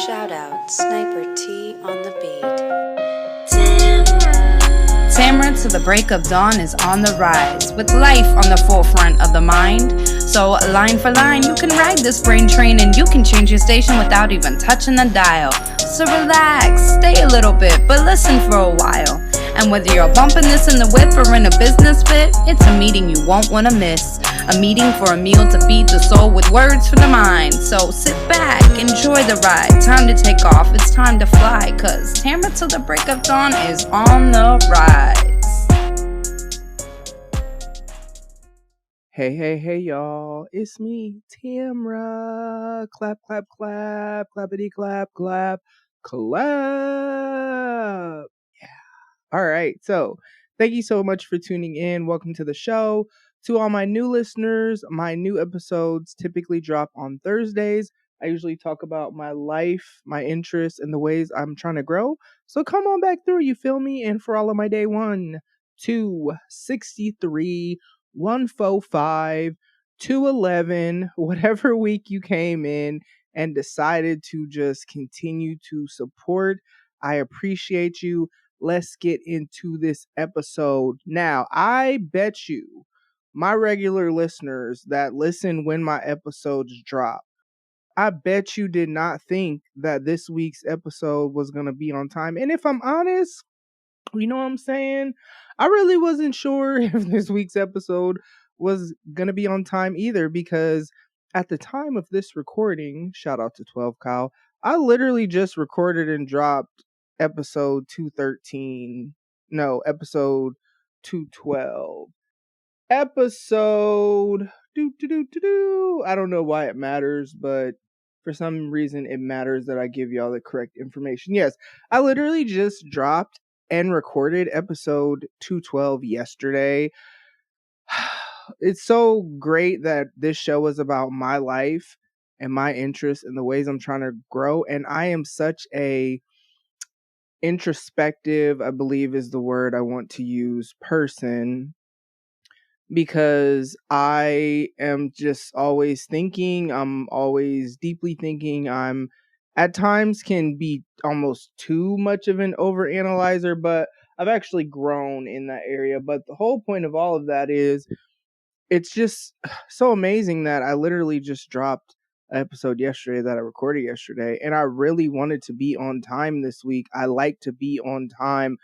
Shout out Sniper T on the beat. Tamara to the break of dawn is on the rise, with life on the forefront of the mind. So line for line, you can ride this brain train and you can change your station without even touching the dial. So relax, stay a little bit, but listen for a while. And whether you're bumping this in the whip or in a business fit, it's a meeting you won't want to miss. A meeting for a meal to feed the soul with words for the mind. So sit back, enjoy the ride. Time to take off, it's time to fly. Cause Tamara till the break of dawn is on the rise. Hey, y'all. It's me, Tamara. Clap, clap, clap. Clappity, clap, clap, clap. All right. So thank you so much for tuning in. Welcome to the show. To all my new listeners, my new episodes typically drop on Thursdays. I usually talk about my life, my interests, and the ways I'm trying to grow. So come on back through, you feel me? And for all of my day 1, 2, 63, 145, 211, whatever week you came in and decided to just continue to support, I appreciate you. Let's get into this episode. Now, I bet you my regular listeners that listen when my episodes drop, I bet you did not think that this week's episode was going to be on time. And if I'm honest, you know what I'm saying? I really wasn't sure if this week's episode was going to be on time either, because at the time of this recording, shout out to 12 Kyle, I literally just recorded and dropped episode 213. No, episode 212. Episode I don't know why it matters, but for some reason it matters that I give y'all the correct information. Yes, I literally just dropped and recorded episode 212 yesterday. It's so great that this show is about my life and my interests and the ways I'm trying to grow. And I am such a introspective, I believe is the word I want to use, person, because I am just always thinking. I'm always deeply thinking. I'm at times can be almost too much of an overanalyzer, but I've actually grown in that area. But the whole point of all of that is it's just so amazing that I literally just dropped an episode yesterday that I recorded yesterday, and I really wanted to be on time this week. I like to be on time.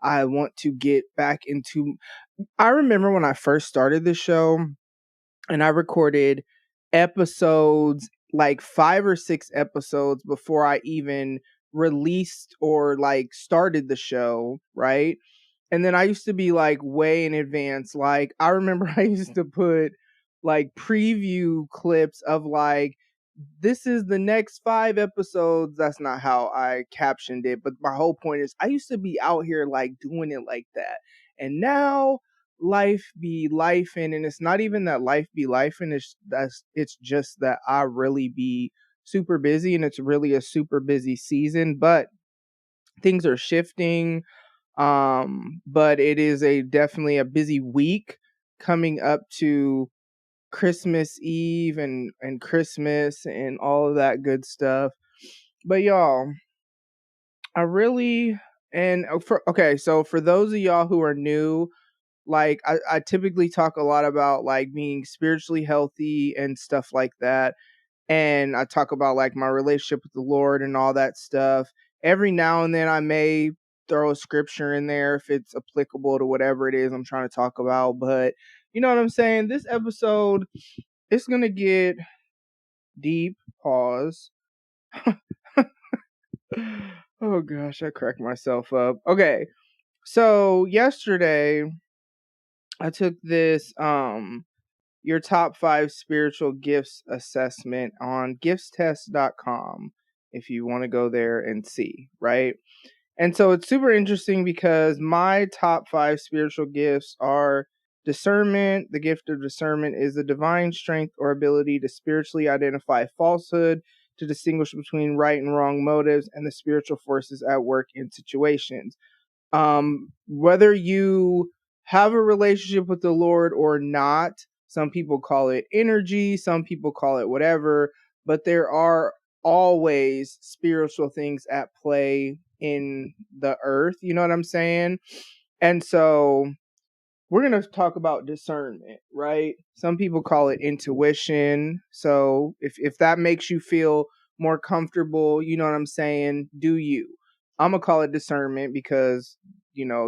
I want to get back into... I remember when I first started this show and I recorded episodes, like 5 or 6 episodes before I even released or like started the show, right? And then I used to be like way in advance. Like I remember I used to put like preview clips of like, this is the next 5 episodes. That's not how I captioned it, but my whole point is I used to be out here like doing it like that. And now life be lifing, and it's not even that life be lifing, it's just that I really be super busy, and it's really a super busy season, but things are shifting. But it is definitely a busy week coming up to Christmas Eve and Christmas and all of that good stuff. But y'all, I really... so for those of y'all who are new, like I typically talk a lot about like being spiritually healthy and stuff like that. And I talk about like my relationship with the Lord and all that stuff. Every now and then I may throw a scripture in there if it's applicable to whatever it is I'm trying to talk about. But you know what I'm saying? This episode, it's going to get deep. Pause. Oh gosh, I cracked myself up. Okay. So yesterday I took this your top 5 spiritual gifts assessment on giftstest.com if you want to go there and see, right? And so it's super interesting because my top 5 spiritual gifts are discernment. The gift of discernment is the divine strength or ability to spiritually identify falsehood, to distinguish between right and wrong motives, and the spiritual forces at work in situations. Whether you have a relationship with the Lord or not, some people call it energy, some people call it whatever, but there are always spiritual things at play in the earth. You know what I'm saying? And so we're going to talk about discernment, right? Some people call it intuition. So if that makes you feel more comfortable, you know what I'm saying? Do you? I'm going to call it discernment because,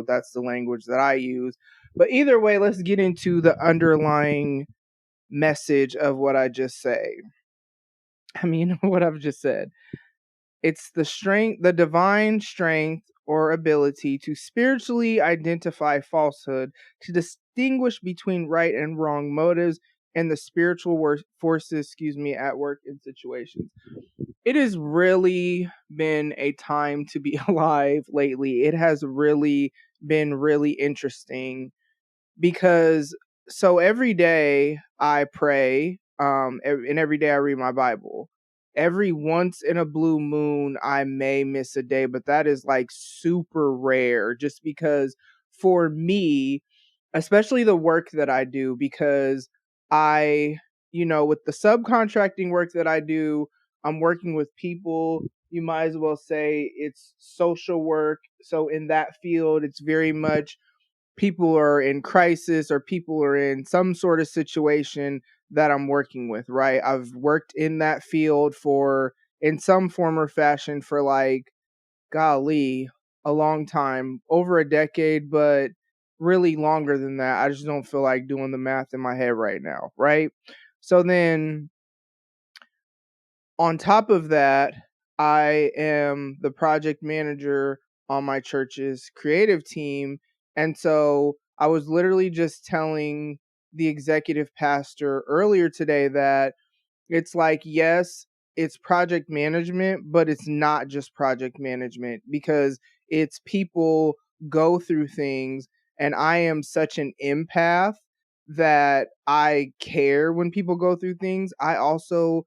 that's the language that I use. But either way, let's get into the underlying message of what I just say. What I've just said. It's the divine strength or ability to spiritually identify falsehood, to distinguish between right and wrong motives, and the spiritual forces, at work in situations. It has really been a time to be alive lately. It has really been really interesting because every day I pray, and every day I read my Bible. Every once in a blue moon, I may miss a day, but that is like super rare just because for me, especially the work that I do, because with the subcontracting work that I do, I'm working with people. You might as well say it's social work. So in that field, it's very much people are in crisis or people are in some sort of situation that I'm working with, right? I've worked in that field in some form or fashion for golly, a long time, over a decade, but really longer than that. I just don't feel like doing the math in my head right now, right? So then on top of that, I am the project manager on my church's creative team. And so I was literally just telling the executive pastor earlier today that it's like, yes, it's project management, but it's not just project management because it's people go through things. And I am such an empath that I care when people go through things. I also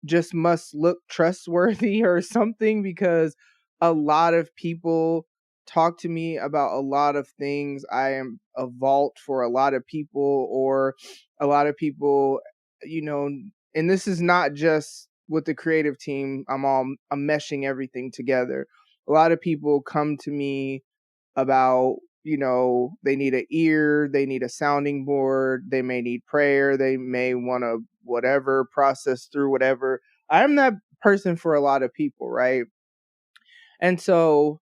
just must look trustworthy or something because a lot of people talk to me about a lot of things. I am a vault for a lot of people, or a lot of people, and this is not just with the creative team. I'm meshing everything together. A lot of people come to me about, they need an ear, they need a sounding board, they may need prayer, they may want to whatever, process through whatever. I am that person for a lot of people, right? And so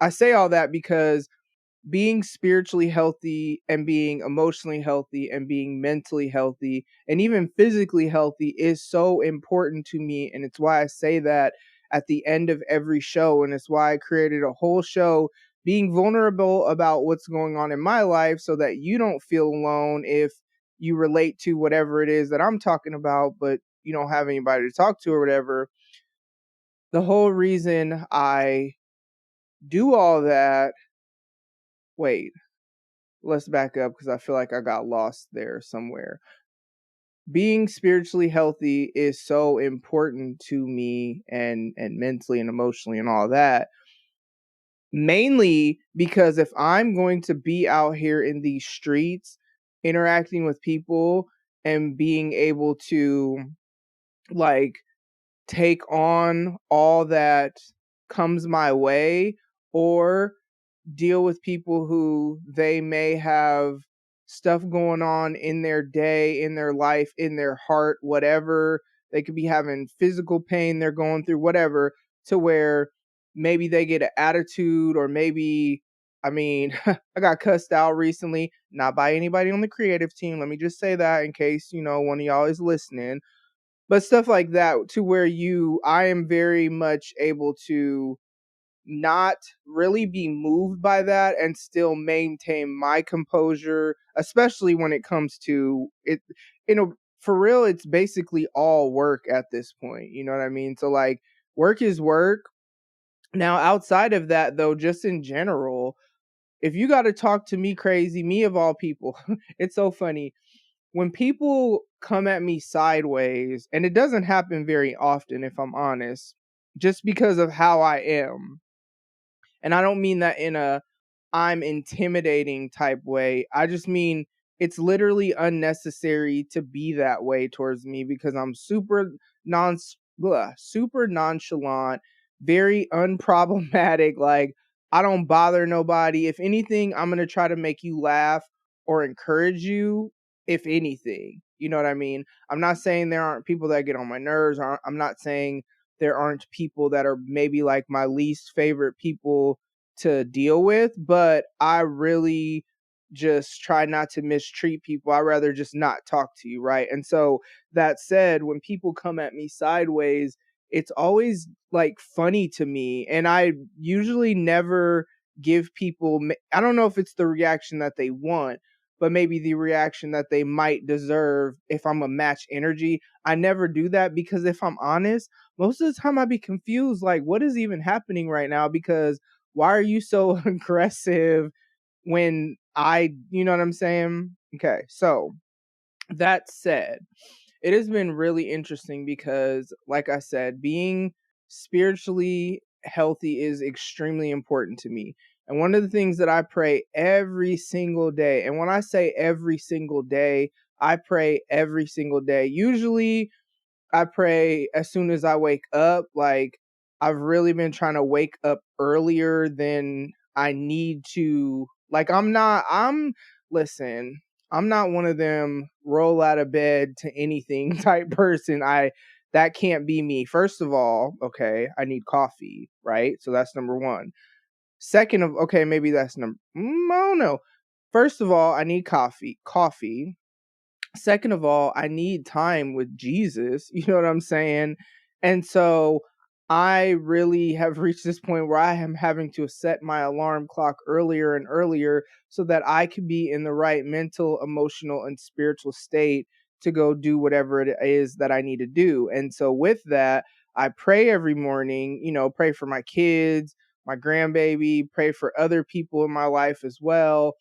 I say all that because being spiritually healthy and being emotionally healthy and being mentally healthy and even physically healthy is so important to me. And it's why I say that at the end of every show. And it's why I created a whole show being vulnerable about what's going on in my life so that you don't feel alone if you relate to whatever it is that I'm talking about, but you don't have anybody to talk to or whatever. The whole reason I do all that, wait, let's back up because I feel like I got lost there somewhere. Being spiritually healthy is so important to me and mentally and emotionally and all that. Mainly because if I'm going to be out here in these streets interacting with people and being able to take on all that comes my way, or deal with people who they may have stuff going on in their day, in their life, in their heart, whatever. They could be having physical pain they're going through, whatever, to where maybe they get an attitude, or maybe, I got cussed out recently, not by anybody on the creative team. Let me just say that in case, one of y'all is listening. But stuff like that, to where I am very much able to not really be moved by that and still maintain my composure, especially when it comes to it. For real, it's basically all work at this point. You know what I mean? So work is work. Now, outside of that, though, just in general, if you got to talk to me crazy, me of all people, it's so funny. When people come at me sideways, and it doesn't happen very often, if I'm honest, just because of how I am. And I don't mean that in a I'm intimidating type way. I just mean it's literally unnecessary to be that way towards me because I'm super super nonchalant, very unproblematic. Like, I don't bother nobody. If anything, I'm going to try to make you laugh or encourage you, if anything. You know what I mean? I'm not saying there aren't people that get on my nerves. I'm not saying there aren't people that are maybe like my least favorite people to deal with, but I really just try not to mistreat people. I'd rather just not talk to you, right? And so that said, when people come at me sideways, it's always like funny to me. And I usually never give people, I don't know if it's the reaction that they want, but maybe the reaction that they might deserve if I'm a match energy. I never do that because if I'm honest, most of the time I'd be confused, like, what is even happening right now? Because why are you so aggressive when you know what I'm saying? Okay, so that said, it has been really interesting because, like I said, being spiritually healthy is extremely important to me. And one of the things that I pray every single day, and when I say every single day, I pray every single day. Usually I pray as soon as I wake up. Like, I've really been trying to wake up earlier than I need to. Like, listen, I'm not one of them roll out of bed to anything type person. That can't be me. First of all, okay, I need coffee, right? So that's number one. Second of, okay, maybe that's I don't know. First of all, I need coffee. Second of all, I need time with Jesus. You know what I'm saying? And so I really have reached this point where I am having to set my alarm clock earlier and earlier so that I can be in the right mental, emotional, and spiritual state to go do whatever it is that I need to do. And so with that, I pray every morning, pray for my kids, my grandbaby, pray for other people in my life as well.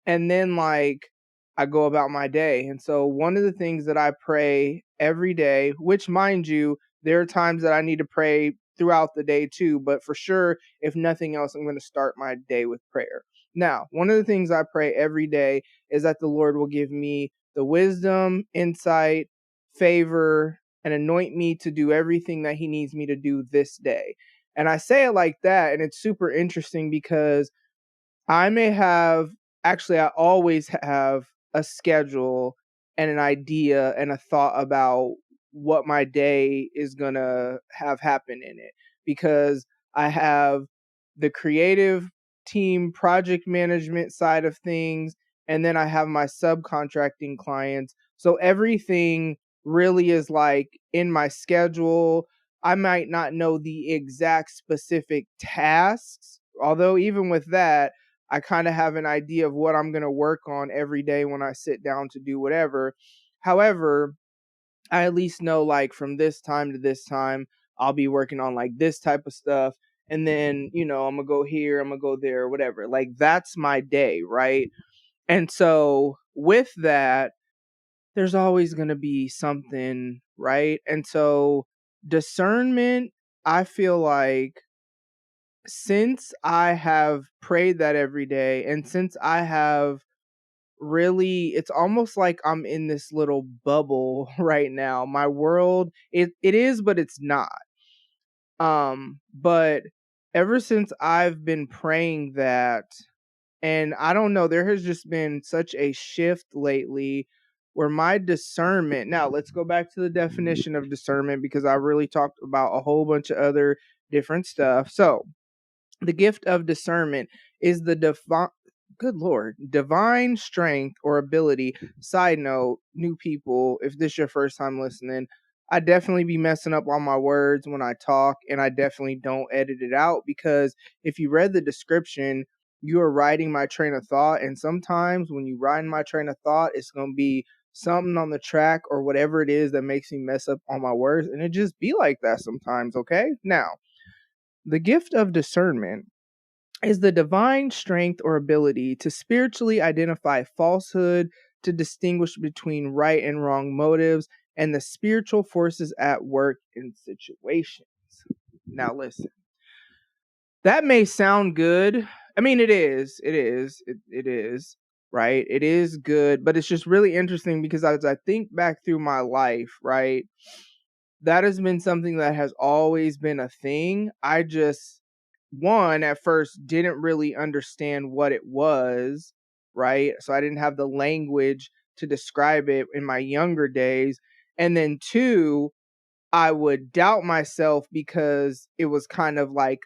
And then, like, I go about my day. And so one of the things that I pray every day, which, mind you, there are times that I need to pray throughout the day too, but for sure, if nothing else, I'm going to start my day with prayer. Now, one of the things I pray every day is that the Lord will give me the wisdom, insight, favor, and anoint me to do everything that he needs me to do this day. And I say it like that, and it's super interesting because I always have a schedule and an idea and a thought about what my day is going to have happen in it, because I have the creative team project management side of things, and then I have my subcontracting clients. So everything really is like in my schedule. I might not know the exact specific tasks, although even with that, I kind of have an idea of what I'm going to work on every day when I sit down to do whatever. However, I at least know, like, from this time to this time, I'll be working on like this type of stuff. And then, I'm going to go here, I'm going to go there, whatever. Like, that's my day, right? And so with that, there's always going to be something, right? And so discernment, I feel like, since I have prayed that every day, and since I have really, it's almost like I'm in this little bubble right now. My world, it is, but it's not. But ever since I've been praying that, and I don't know, there has just been such a shift lately where my discernment, now let's go back to the definition of discernment, because I really talked about a whole bunch of other different stuff. So the gift of discernment is the divine strength or ability. Side note, new people, if this is your first time listening, I definitely be messing up on my words when I talk, and I definitely don't edit it out, because if you read the description, you are writing my train of thought, and sometimes when you write my train of thought, it's going to be something on the track or whatever it is that makes me mess up on my words, and it just be like that sometimes, okay? Now, the gift of discernment is the divine strength or ability to spiritually identify falsehood, to distinguish between right and wrong motives, and the spiritual forces at work in situations. Now, listen, that may sound good. I mean, it is, right? It is good, but it's just really interesting because as I think back through my life, right? that has been something that has always been a thing. I just, one, at first didn't really understand what it was, right? So I didn't have the language to describe it in my younger days. And then two, I would doubt myself because it was kind of like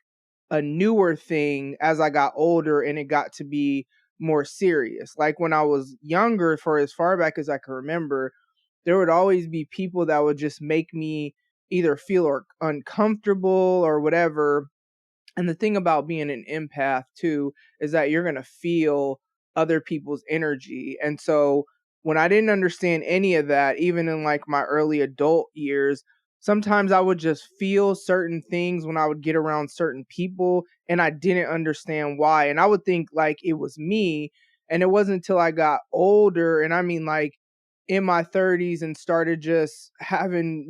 a newer thing as I got older and it got to be more serious. Like when I was younger, for as far back as I can remember, there would always be people that would just make me either feel or uncomfortable or whatever. And the thing about being an empath too is that you're going to feel other people's energy. And so when I didn't understand any of that, even in like my early adult years, sometimes I would just feel certain things when I would get around certain people and I didn't understand why. And I would think like it was me. And it wasn't until I got older, and I mean like in my 30s, and started just having,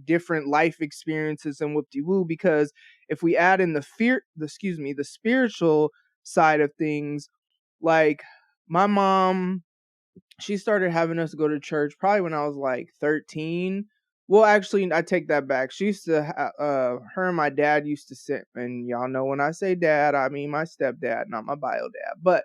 different life experiences and whoop-de-woo, because if we add in the spiritual side of things, like my mom, she started having us go to church probably when I was like 13. Well, actually, I take that back. She used to, her and my dad used to sit, and y'all know when I say dad, I mean my stepdad, not my bio dad. But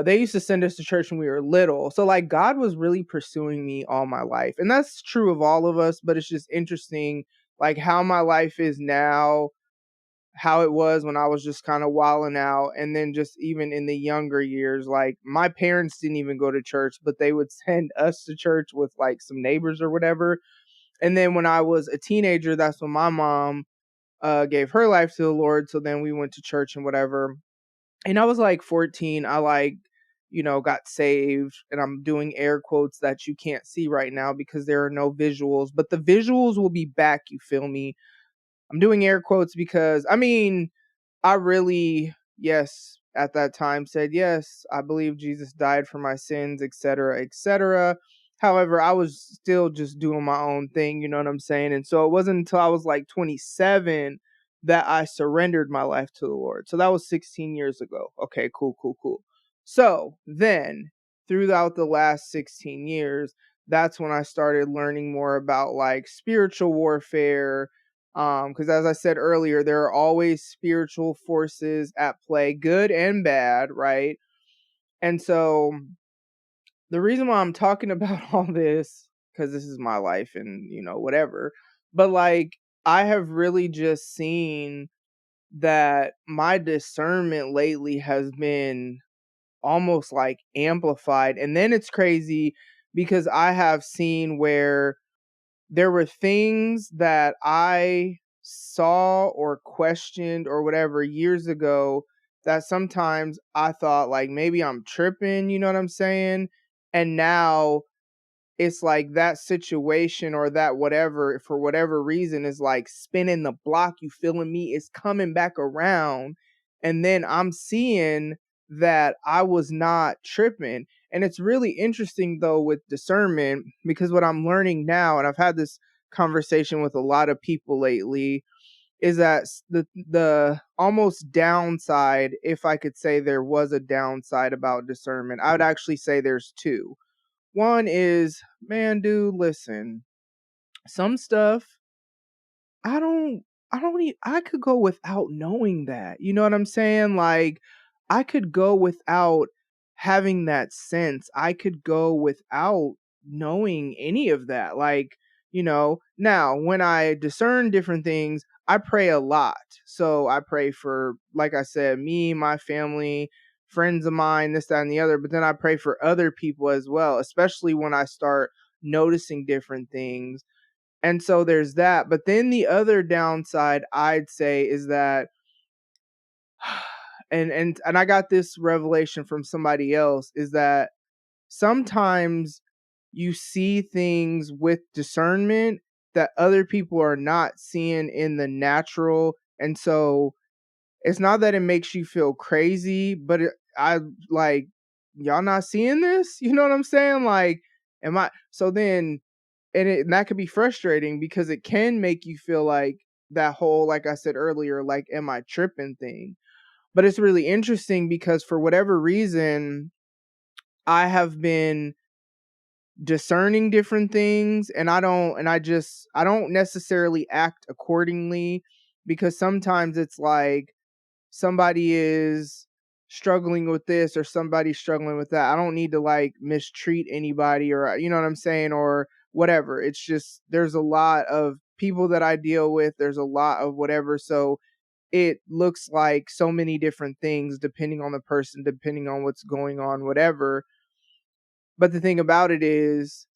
they used to send us to church when we were little. So like God was really pursuing me all my life. And that's true of all of us, but it's just interesting like how my life is now, how it was when I was just kind of wilding out. And then just even in the younger years, like my parents didn't even go to church, but they would send us to church with like some neighbors or whatever. And then when I was a teenager, that's when my mom gave her life to the Lord. So then we went to church and whatever. And I was like 14. I got saved, and I'm doing air quotes that you can't see right now because there are no visuals, but the visuals will be back. You feel me? I'm doing air quotes because I really, yes, at that time said, yes, I believe Jesus died for my sins, etc., etc. However, I was still just doing my own thing, you know what I'm saying? And so it wasn't until I was like 27 that I surrendered my life to the Lord. So that was 16 years ago. Okay, cool, cool, cool. So then, throughout the last 16 years, that's when I started learning more about like spiritual warfare, because as I said earlier, there are always spiritual forces at play, good and bad, right? And so the reason why I'm talking about all this, because this is my life and whatever, but like I have really just seen that my discernment lately has been almost like amplified. And then it's crazy because I have seen where there were things that I saw or questioned or whatever years ago that sometimes I thought like maybe I'm tripping, you know what I'm saying? And now it's like that situation or that whatever, for whatever reason, is like spinning the block. You feeling me? It's coming back around. And then I'm seeing that I was not tripping. And it's really interesting though with discernment, because what I'm learning now, and I've had this conversation with a lot of people lately, is that the almost downside, if I could say there was a downside about discernment, I would actually say there's two. One is, man, dude, listen, some stuff I don't I could go without knowing that. You know what I'm saying? Like I could go without having that sense. I could go without knowing any of that. Like, now when I discern different things, I pray a lot. So I pray for, like I said, me, my family, friends of mine, this, that, and the other. But then I pray for other people as well, especially when I start noticing different things. And so there's that. But then the other downside I'd say is that and I got this revelation from somebody else, is that sometimes you see things with discernment that other people are not seeing in the natural. And so it's not that it makes you feel crazy, but I like, y'all not seeing this? You know what I'm saying? Like, am I? So then, and that could be frustrating because it can make you feel like that whole, like I said earlier, like, am I tripping thing? But it's really interesting because for whatever reason, I have been discerning different things, and I don't necessarily act accordingly, because sometimes it's like somebody is struggling with this or somebody's struggling with that. I don't need to like mistreat anybody, or you know what I'm saying, or whatever. It's just there's a lot of people that I deal with. There's a lot of whatever. So it looks like so many different things depending on the person, depending on what's going on, whatever. But the thing about it is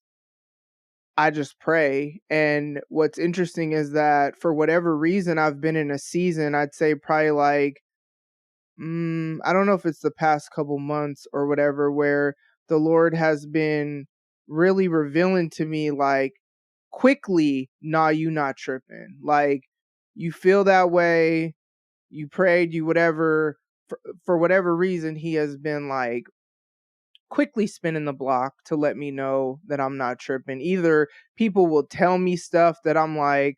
I just pray. And what's interesting is that for whatever reason, I've been in a season, I'd say probably like, I don't know if it's the past couple months or whatever, where the Lord has been really revealing to me, like, quickly, nah, you not tripping. Like, you feel that way, you prayed, you whatever, for whatever reason, he has been like quickly spinning the block to let me know that I'm not tripping. Either people will tell me stuff that I'm like,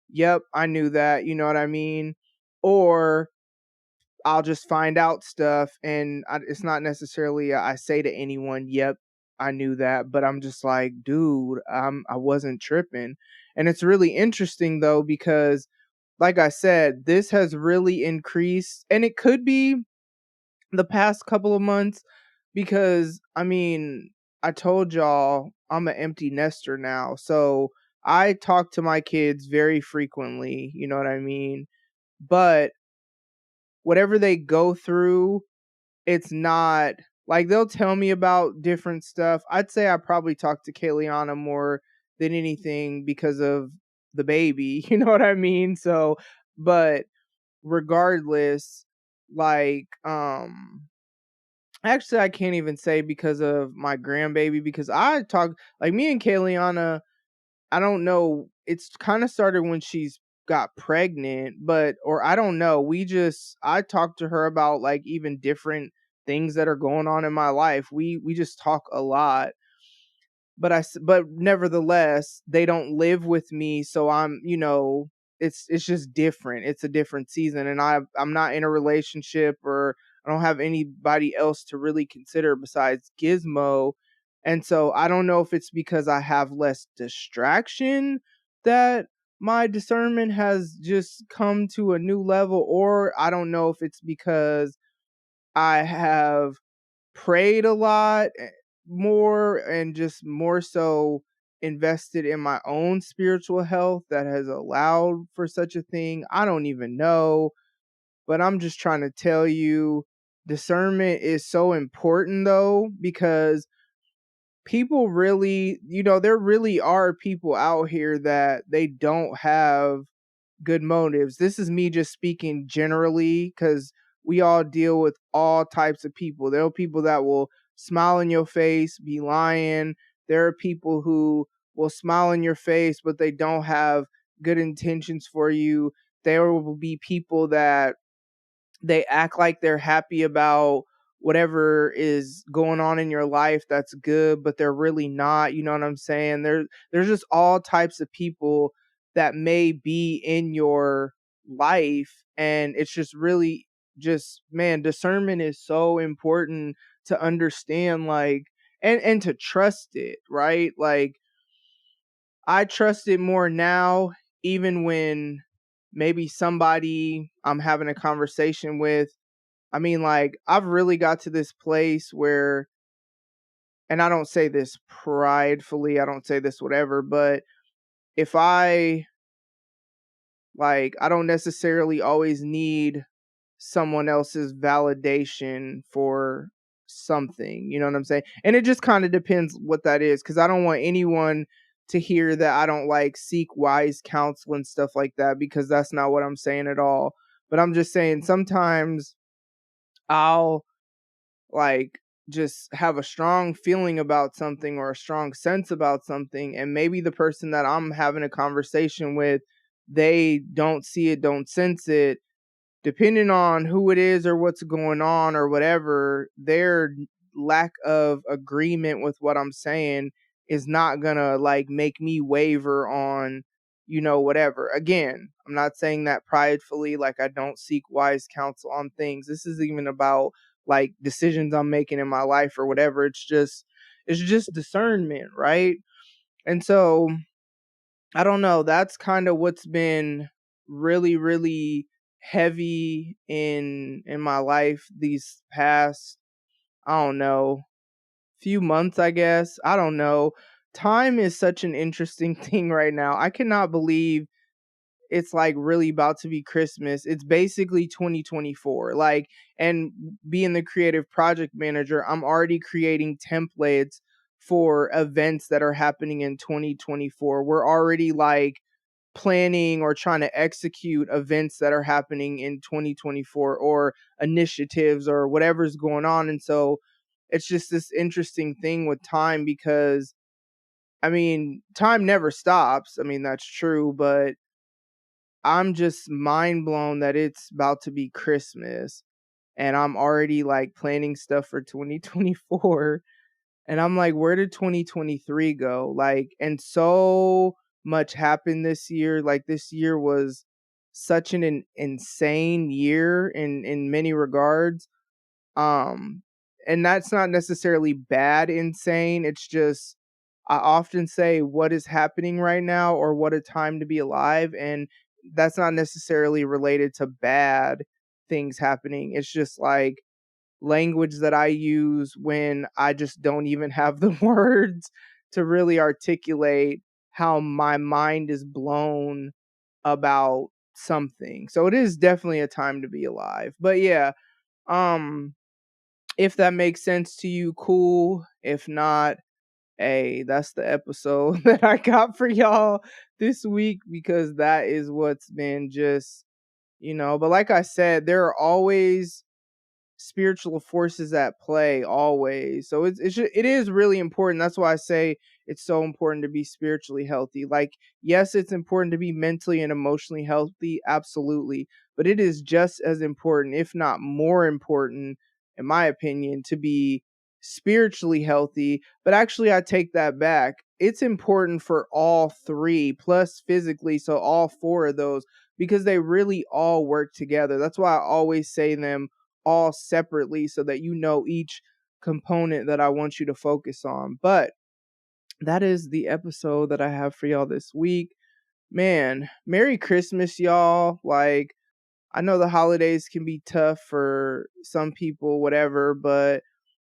yep, I knew that, you know what I mean? Or I'll just find out stuff, and it's not necessarily I say to anyone, yep, I knew that, but I'm just like, dude, I wasn't tripping. And it's really interesting though, because like I said, this has really increased, and it could be the past couple of months, because I mean, I told y'all I'm an empty nester now. So I talk to my kids very frequently, you know what I mean? But whatever they go through, it's not like they'll tell me about different stuff. I'd say I probably talk to Kayliana more than anything because of the baby, you know what I mean? So, but regardless, like, actually, I can't even say because of my grandbaby, because I talk like me and Kayliana. I don't know. It's kind of started when she's got pregnant, but or I don't know. I talk to her about like even different things that are going on in my life. We just talk a lot, but nevertheless, they don't live with me, so I'm, it's just different. It's a different season, and I'm not in a relationship, or I don't have anybody else to really consider besides Gizmo. And so I don't know if it's because I have less distraction that my discernment has just come to a new level, or I don't know if it's because I have prayed a lot more, and just more so invested in my own spiritual health, that has allowed for such a thing. I don't even know, but I'm just trying to tell you, discernment is so important though, because people really, there really are people out here that they don't have good motives. This is me just speaking generally, because we all deal with all types of people. There are people that will smile in your face, be lying. There are people who will smile in your face, but they don't have good intentions for you. There will be people that they act like they're happy about whatever is going on in your life that's good, but they're really not. You know what I'm saying? There's just all types of people that may be in your life, and it's just really just, man, discernment is so important to understand, like, and to trust it, right? Like, I trust it more now, even when maybe somebody I'm having a conversation with, I mean, like, I've really got to this place where, and I don't say this pridefully, I don't say this whatever, but if I don't necessarily always need someone else's validation for something, you know what I'm saying? And it just kind of depends what that is, because I don't want anyone to hear that I don't like seek wise counsel and stuff like that, because that's not what I'm saying at all. But I'm just saying sometimes I'll like just have a strong feeling about something, or a strong sense about something, and maybe the person that I'm having a conversation with, they don't see it, don't sense it. Depending on who it is or what's going on or whatever, their lack of agreement with what I'm saying is not gonna like make me waver on, whatever. Again, I'm not saying that pridefully, like I don't seek wise counsel on things. This is even about like decisions I'm making in my life or whatever. It's just discernment, right? And so I don't know, that's kind of what's been really, really heavy in my life these past, I don't know, few months, I guess. I don't know. Time is such an interesting thing right now. I cannot believe it's like really about to be Christmas. It's basically 2024. Like, and being the creative project manager, I'm already creating templates for events that are happening in 2024. We're already like planning or trying to execute events that are happening in 2024, or initiatives or whatever's going on. And so it's just this interesting thing with time, because I mean, time never stops. I mean, that's true, but I'm just mind blown that it's about to be Christmas and I'm already like planning stuff for 2024. And I'm like, where did 2023 go? Like, and so much happened this year. Like, this year was such an insane year in many regards. Um, and that's not necessarily bad insane. It's just, I often say, what is happening right now, or what a time to be alive. And that's not necessarily related to bad things happening. It's just like language that I use when I just don't even have the words to really articulate how my mind is blown about something. So it is definitely a time to be alive. But yeah, um if that makes sense to you, cool. If not, hey, that's the episode that I got for y'all this week, because that is what's been just, but like I said, there are always spiritual forces at play, always. So it is really important. That's why I say it's so important to be spiritually healthy. Like, yes, it's important to be mentally and emotionally healthy, absolutely, but it is just as important, if not more important, in my opinion, to be spiritually healthy. But actually, I take that back. It's important for all three plus physically, so all four of those, because they really all work together. That's why I always say them all separately, so that you know each component that I want you to focus on. But that is the episode that I have for y'all this week. Man, Merry Christmas, y'all. Like, I know the holidays can be tough for some people, whatever, but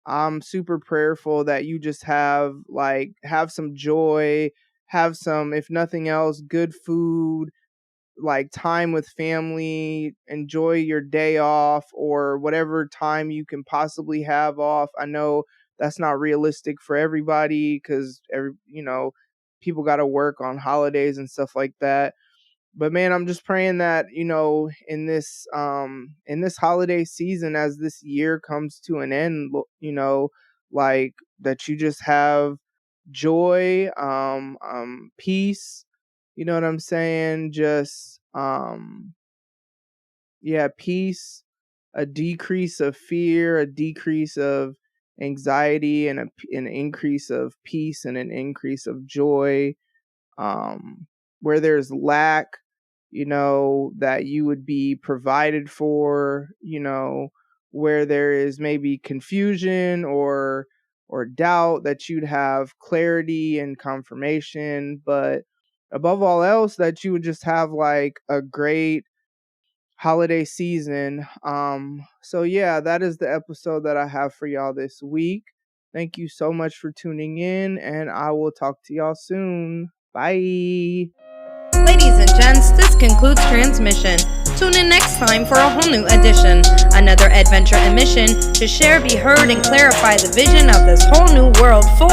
I'm super prayerful that you just have some joy, have some, if nothing else, good food, like time with family, enjoy your day off or whatever time you can possibly have off. I know that's not realistic for everybody, because people got to work on holidays and stuff like that. But man, I'm just praying that, in this holiday season, as this year comes to an end, like, that you just have joy, peace, you know what I'm saying? Just peace, a decrease of fear, a decrease of anxiety, and an increase of peace and an increase of joy. Where there's lack, that you would be provided for, where there is maybe confusion or doubt, that you'd have clarity and confirmation. But above all else, that you would just have like a great holiday season. So yeah, that is the episode that I have for y'all this week. Thank you so much for tuning in, and I will talk to y'all soon. Bye. Ladies and gents, this concludes transmission. Tune in next time for a whole new edition. Another adventure and mission to share, be heard, and clarify the vision of this whole new world for